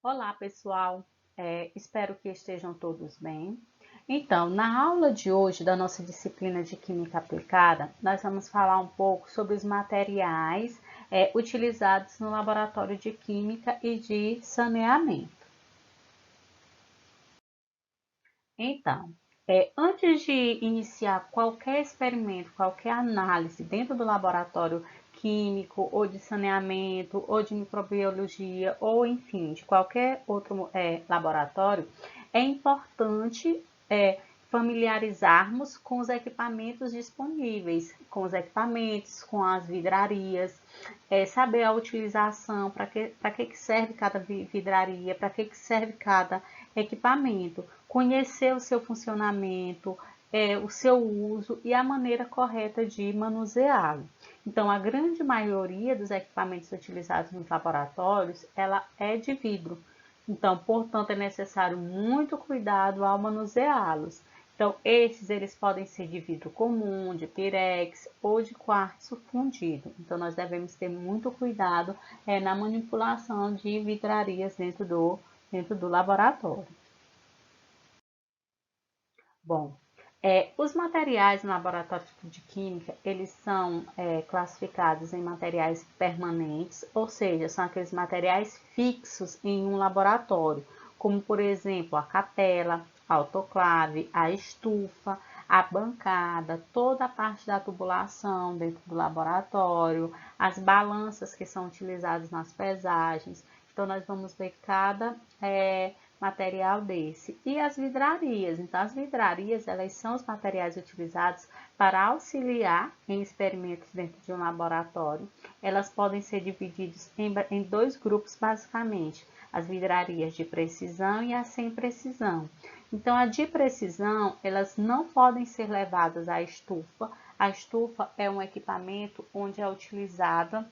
Olá, pessoal. Espero que estejam todos bem. Então, na aula de hoje da nossa disciplina de Química Aplicada, nós vamos falar um pouco sobre os materiais utilizados no laboratório de Química e de saneamento. Então, antes de iniciar qualquer experimento, qualquer análise dentro do laboratório químico ou de saneamento ou de microbiologia ou enfim, de qualquer outro laboratório, é importante familiarizarmos com os equipamentos disponíveis, com os equipamentos, com as vidrarias, saber a utilização, para que serve cada vidraria, para que serve cada equipamento, conhecer o seu funcionamento, o seu uso e a maneira correta de manuseá-lo. Então, a grande maioria dos equipamentos utilizados nos laboratórios, ela é de vidro. Então, portanto, é necessário muito cuidado ao manuseá-los. Então, eles podem ser de vidro comum, de pirex ou de quartzo fundido. Então, nós devemos ter muito cuidado na manipulação de vidrarias dentro do laboratório. Bom, os materiais no laboratório de química, eles são classificados em materiais permanentes, ou seja, são aqueles materiais fixos em um laboratório, como por exemplo a capela, a autoclave, a estufa, a bancada, toda a parte da tubulação dentro do laboratório, as balanças que são utilizadas nas pesagens. Então, nós vamos ver cada material desse. E as vidrarias. Então, as vidrarias, elas são os materiais utilizados para auxiliar em experimentos dentro de um laboratório. Elas podem ser divididas em dois grupos, basicamente. As vidrarias de precisão e as sem precisão. Então, a de precisão, elas não podem ser levadas à estufa. A estufa é um equipamento onde é utilizada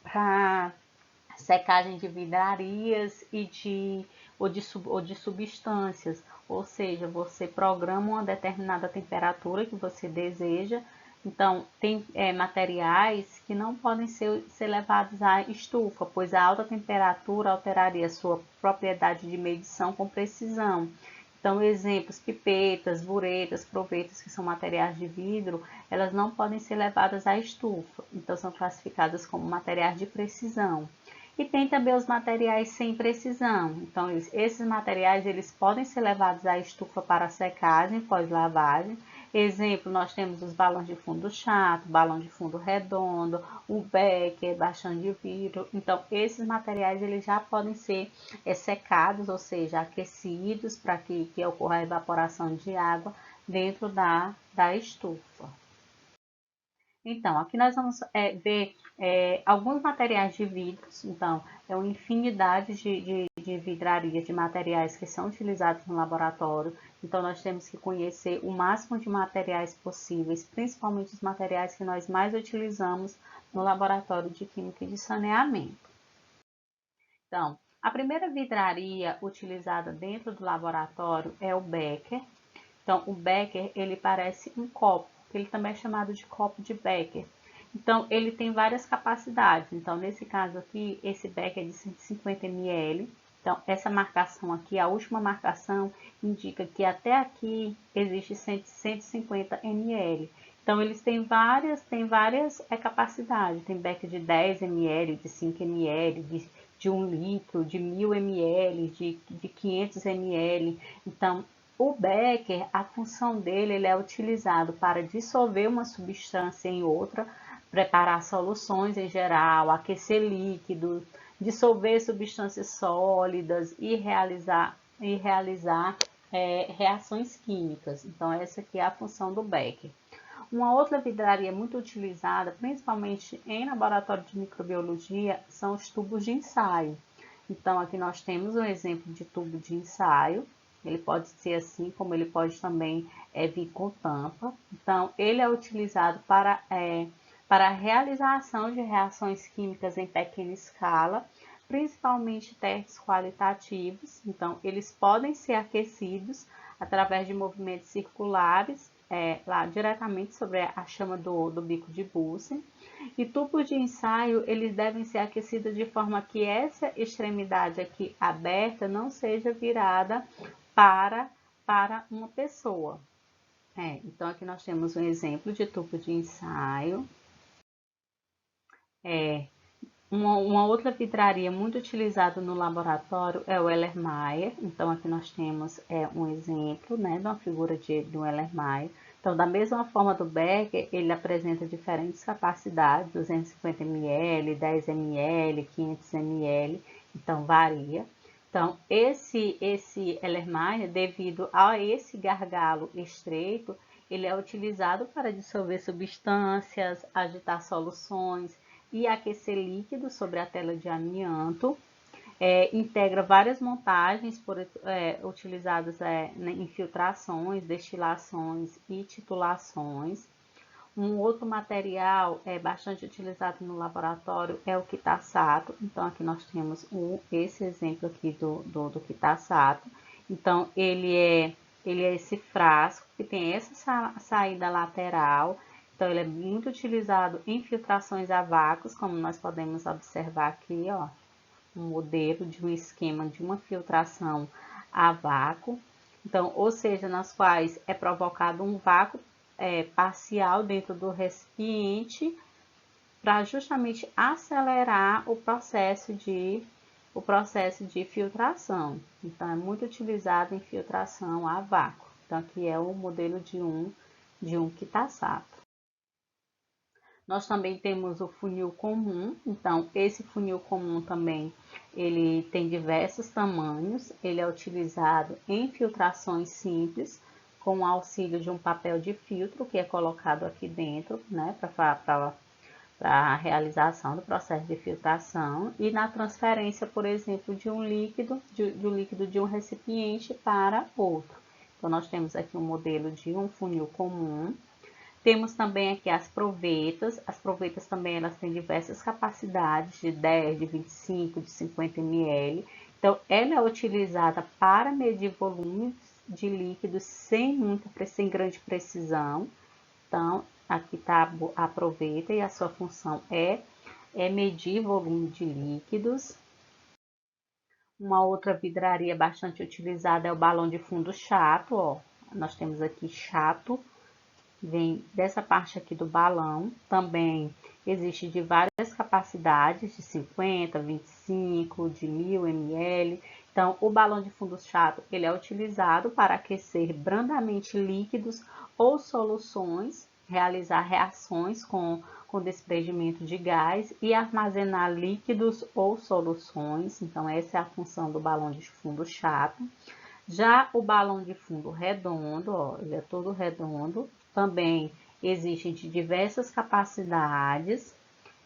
para secagem de vidrarias ou de substâncias, ou seja, você programa uma determinada temperatura que você deseja. Então, tem materiais que não podem ser levados à estufa, pois a alta temperatura alteraria sua propriedade de medição com precisão. Então, exemplos, pipetas, buretas, provetas, que são materiais de vidro, elas não podem ser levadas à estufa. Então, são classificadas como materiais de precisão. E tem também os materiais sem precisão. Então, esses materiais eles podem ser levados à estufa para secagem pós-lavagem. Exemplo, nós temos os balões de fundo chato, balão de fundo redondo, o becker, bastão de vidro. Então, esses materiais eles já podem ser secados, ou seja, aquecidos para que ocorra a evaporação de água dentro da estufa. Então, aqui nós vamos ver alguns materiais de vidros. Então, é uma infinidade de vidrarias, de materiais que são utilizados no laboratório. Então, nós temos que conhecer o máximo de materiais possíveis, principalmente os materiais que nós mais utilizamos no laboratório de Química e de Saneamento. Então, a primeira vidraria utilizada dentro do laboratório é o becker. Então, o becker, ele parece um copo, ele também é chamado de copo de becker. Então, ele tem várias capacidades. Então, nesse caso aqui, esse becker é de 150 ml. Então, essa marcação aqui, a última marcação, indica que até aqui existe 150 ml. Então, eles têm várias capacidades. Tem becker de 10 ml, de 5 ml, de 1 litro, de 1000 ml, de 500 ml. Então, o becker, a função dele, ele é utilizado para dissolver uma substância em outra, preparar soluções em geral, aquecer líquidos, dissolver substâncias sólidas e realizar reações químicas. Então, essa aqui é a função do becker. Uma outra vidraria muito utilizada, principalmente em laboratório de microbiologia, são os tubos de ensaio. Então, aqui nós temos um exemplo de tubo de ensaio. Ele pode ser assim, como ele pode também vir com tampa. Então, ele é utilizado para a realização de reações químicas em pequena escala, principalmente testes qualitativos. Então, eles podem ser aquecidos através de movimentos circulares, lá diretamente sobre a chama do bico de Bunsen. E tubos de ensaio, eles devem ser aquecidos de forma que essa extremidade aqui aberta não seja virada para uma pessoa. Então, aqui nós temos um exemplo de tubo de ensaio. Uma outra vidraria muito utilizada no laboratório é o Erlenmeyer. Então, aqui nós temos um exemplo, né, de uma figura do Erlenmeyer. Então, da mesma forma do Becker, ele apresenta diferentes capacidades, 250 ml, 10 ml, 500 ml, então varia. Então, esse Erlenmeyer, devido a esse gargalo estreito, ele é utilizado para dissolver substâncias, agitar soluções e aquecer líquidos sobre a tela de amianto. Integra várias montagens utilizadas em filtrações, destilações e titulações. Um outro material bastante utilizado no laboratório é o quitaçato. Então, aqui nós temos esse exemplo aqui do quitaçato. Então, ele é esse frasco que tem essa saída lateral. Então, ele é muito utilizado em filtrações a vácuos, como nós podemos observar aqui, ó, um modelo de um esquema de uma filtração a vácuo. Então, ou seja, nas quais é provocado um vácuo parcial dentro do recipiente para justamente acelerar o processo de filtração. Então, é muito utilizado em filtração a vácuo. Então, aqui é o modelo de um quitaçato. Nós também temos o funil comum. Então, esse funil comum também, ele tem diversos tamanhos. Ele é utilizado em filtrações simples, com o auxílio de um papel de filtro que é colocado aqui dentro, né, para a realização do processo de filtração e na transferência, por exemplo, de um líquido, de um recipiente para outro. Então, nós temos aqui um modelo de um funil comum. Temos também aqui as provetas também elas têm diversas capacidades de 10, de 25, de 50 ml. Então, ela é utilizada para medir volumes de líquidos sem grande precisão. Então, aqui está a proveta e a sua função é medir volume de líquidos. Uma outra vidraria bastante utilizada é o balão de fundo chato, ó. Nós temos aqui chato, vem dessa parte aqui do balão. Também existe de várias capacidades, de 50, 25, de 1000 ml. Então, o balão de fundo chato, ele é utilizado para aquecer brandamente líquidos ou soluções, realizar reações com desprendimento de gás e armazenar líquidos ou soluções. Então, essa é a função do balão de fundo chato. Já o balão de fundo redondo, ó, ele é todo redondo, também existe de diversas capacidades.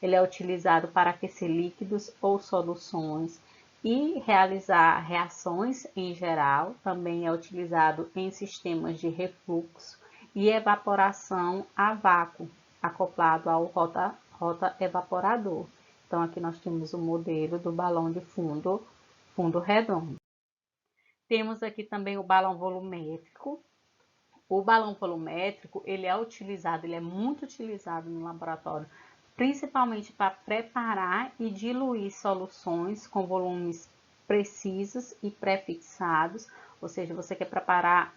Ele é utilizado para aquecer líquidos ou soluções e realizar reações em geral. Também é utilizado em sistemas de refluxo e evaporação a vácuo, acoplado ao rota evaporador. Então, aqui nós temos o modelo do balão de fundo redondo. Temos aqui também o balão volumétrico. O balão volumétrico, ele é muito utilizado no laboratório, principalmente para preparar e diluir soluções com volumes precisos e pré-fixados. Ou seja, você quer preparar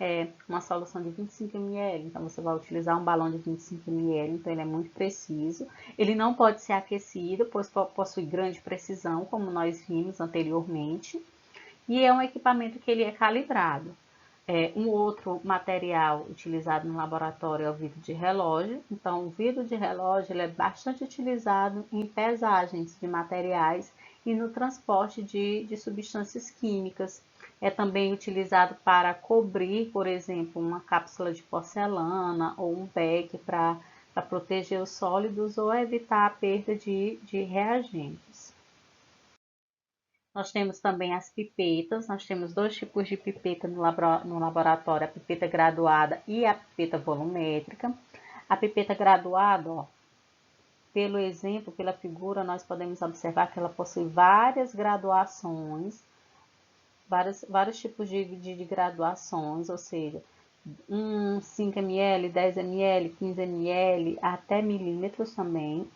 uma solução de 25 ml, então você vai utilizar um balão de 25 ml, então ele é muito preciso. Ele não pode ser aquecido, pois possui grande precisão, como nós vimos anteriormente. E é um equipamento que ele é calibrado. Um outro material utilizado no laboratório é o vidro de relógio. Então, o vidro de relógio ele é bastante utilizado em pesagens de materiais e no transporte de substâncias químicas. É também utilizado para cobrir, por exemplo, uma cápsula de porcelana ou um beck para proteger os sólidos ou evitar a perda de reagentes. Nós temos também as pipetas, nós temos dois tipos de pipeta no laboratório, a pipeta graduada e a pipeta volumétrica. A pipeta graduada, ó, pelo exemplo, pela figura, nós podemos observar que ela possui várias graduações, vários tipos de graduações, ou seja, 5 ml, 10 ml, 15 ml, até milímetros também.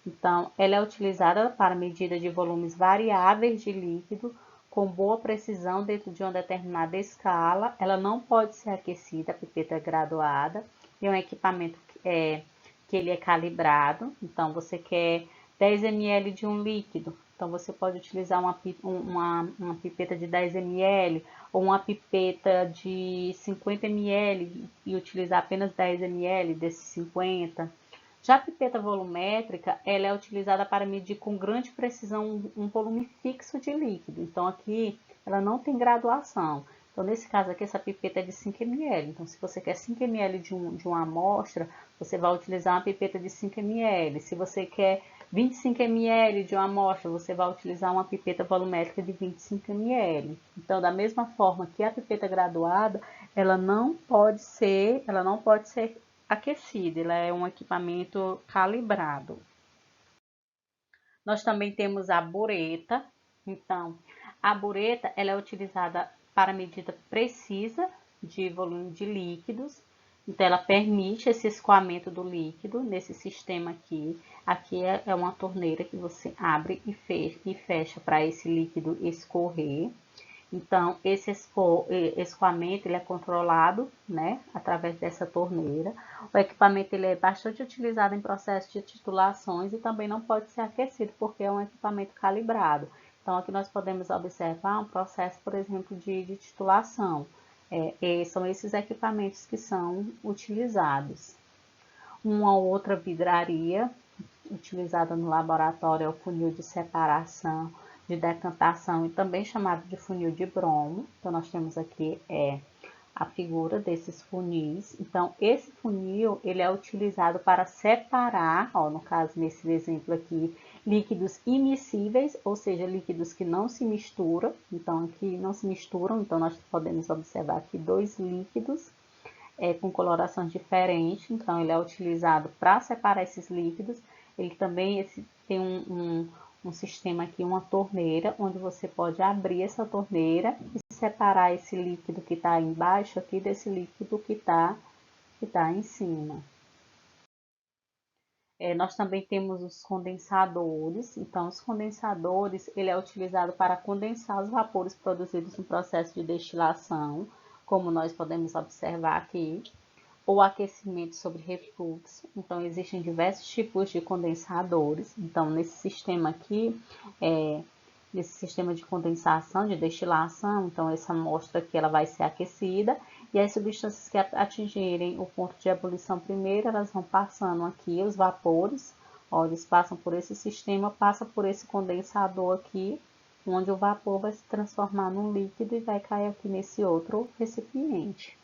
Então, ela é utilizada para medida de volumes variáveis de líquido com boa precisão dentro de uma determinada escala. Ela não pode ser aquecida, a pipeta graduada, e é um equipamento que ele é calibrado. Então, você quer 10 ml de um líquido, então você pode utilizar uma pipeta de 10 ml ou uma pipeta de 50 ml e utilizar apenas 10 ml desses 50. Já a pipeta volumétrica, ela é utilizada para medir com grande precisão um volume fixo de líquido. Então, aqui, ela não tem graduação. Então, nesse caso aqui, essa pipeta é de 5 ml. Então, se você quer 5 ml de uma amostra, você vai utilizar uma pipeta de 5 ml. Se você quer 25 ml de uma amostra, você vai utilizar uma pipeta volumétrica de 25 ml. Então, da mesma forma que a pipeta graduada, ela não pode ser aquecida, ela é um equipamento calibrado. Nós também temos a bureta. Então, a bureta ela é utilizada para medida precisa de volume de líquidos. Então, ela permite esse escoamento do líquido nesse sistema aqui. Aqui é uma torneira que você abre e fecha para esse líquido escorrer. Então, esse escoamento ele é controlado, né, através dessa torneira. O equipamento ele é bastante utilizado em processo de titulações e também não pode ser aquecido porque é um equipamento calibrado. Então, aqui nós podemos observar um processo, por exemplo, de titulação. São esses equipamentos que são utilizados. Uma outra vidraria utilizada no laboratório é o funil de separação, de decantação e também chamado de funil de bromo. Então, nós temos aqui a figura desses funis. Então, esse funil, ele é utilizado para separar, ó, no caso, nesse exemplo aqui, líquidos immiscíveis, ou seja, líquidos que não se misturam. Então, aqui não se misturam, então nós podemos observar aqui dois líquidos com colorações diferentes. Então, ele é utilizado para separar esses líquidos. Ele também tem um sistema aqui, uma torneira, onde você pode abrir essa torneira e separar esse líquido que está embaixo aqui desse líquido que tá em cima. Nós também temos os condensadores. Então, os condensadores, ele é utilizado para condensar os vapores produzidos no processo de destilação, como nós podemos observar aqui, ou aquecimento sobre refluxo. Então, existem diversos tipos de condensadores. Então, nesse sistema aqui, nesse sistema de condensação, de destilação, então essa amostra aqui ela vai ser aquecida e as substâncias que atingirem o ponto de ebulição primeiro, elas vão passando aqui, os vapores, ó, eles passam por esse sistema, passa por esse condensador aqui, onde o vapor vai se transformar num líquido e vai cair aqui nesse outro recipiente.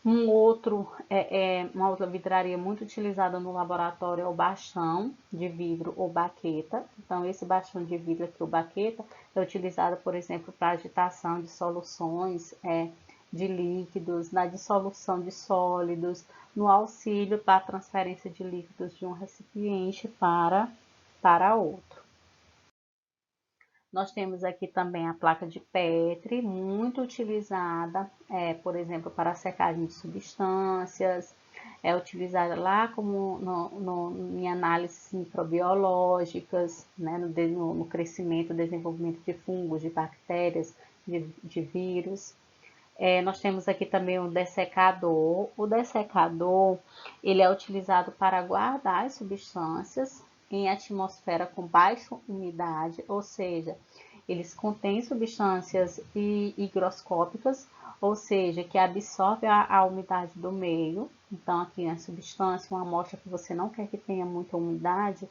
Uma outra vidraria muito utilizada no laboratório é o bastão de vidro ou baqueta. Então, esse bastão de vidro aqui, o baqueta, é utilizado, por exemplo, para agitação de soluções de líquidos, na dissolução de sólidos, no auxílio para a transferência de líquidos de um recipiente para outro. Nós temos aqui também a placa de Petri, muito utilizada, por exemplo, para a secagem de substâncias, é utilizada lá como em análises microbiológicas, né, no crescimento e desenvolvimento de fungos, de bactérias, de vírus. Nós temos aqui também o dessecador. O dessecador, ele é utilizado para guardar as substâncias em atmosfera com baixa umidade, ou seja, eles contêm substâncias higroscópicas, ou seja, que absorvem a umidade do meio. Então, aqui a substância, uma amostra que você não quer que tenha muita umidade,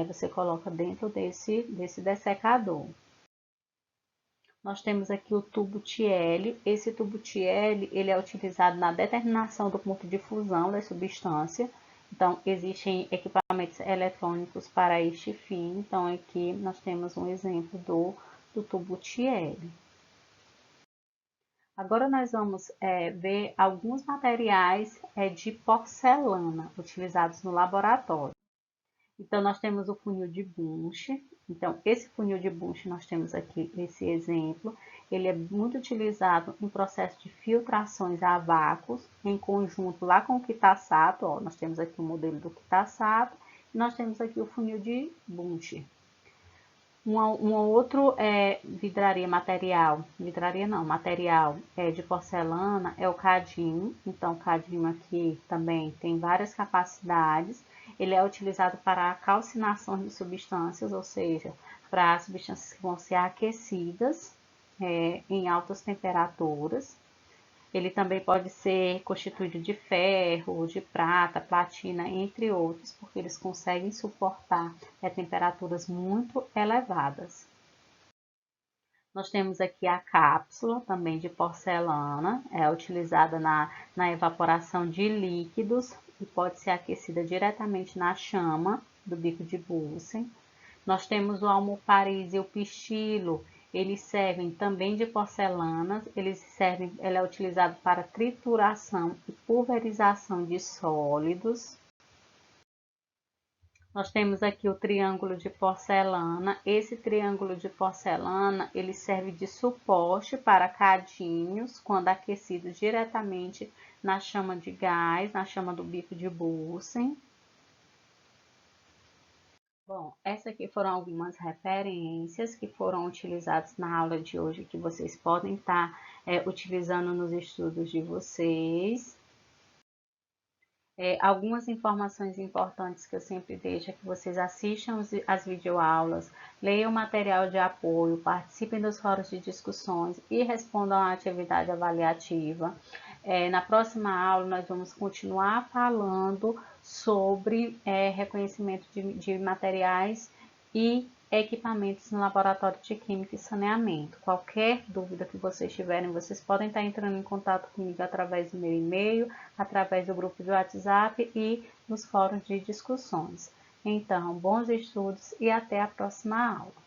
você coloca dentro desse dessecador. Nós temos aqui o tubo Thiele. Esse tubo Thiele, ele é utilizado na determinação do ponto de fusão da substância. Então, existem equipamentos eletrônicos para este fim. Então, aqui nós temos um exemplo do tubo Thiele. Agora, nós vamos ver alguns materiais de porcelana utilizados no laboratório. Então, nós temos o funil de Bunch. Então, esse funil de Bunch, nós temos aqui esse exemplo. Ele é muito utilizado em processo de filtrações a vácuos, em conjunto lá com o Kitasato. Ó, nós temos aqui o modelo do Kitasato Nós temos aqui o funil de Bundt. Um outro vidraria material de porcelana é o cadinho. Então, o cadinho aqui também tem várias capacidades. Ele é utilizado para a calcinação de substâncias, ou seja, para substâncias que vão ser aquecidas em altas temperaturas. Ele também pode ser constituído de ferro, de prata, platina, entre outros, porque eles conseguem suportar temperaturas muito elevadas. Nós temos aqui a cápsula, também de porcelana, é utilizada na evaporação de líquidos e pode ser aquecida diretamente na chama do bico de Bunsen. Nós temos o almofariz e o pistilo, eles servem também de porcelanas, ele é utilizado para trituração e pulverização de sólidos. Nós temos aqui o triângulo de porcelana. Esse triângulo de porcelana, ele serve de suporte para cadinhos quando aquecidos diretamente na chama de gás, na chama do bico de Bunsen. Bom, essas aqui foram algumas referências que foram utilizadas na aula de hoje, que vocês podem estar utilizando nos estudos de vocês. Algumas informações importantes que eu sempre deixo é que vocês assistam as videoaulas, leiam o material de apoio, participem dos fóruns de discussões e respondam à atividade avaliativa. Na próxima aula, nós vamos continuar falando sobre reconhecimento de materiais e equipamentos no laboratório de Química e Saneamento. Qualquer dúvida que vocês tiverem, vocês podem estar entrando em contato comigo através do meu e-mail, através do grupo de WhatsApp e nos fóruns de discussões. Então, bons estudos e até a próxima aula.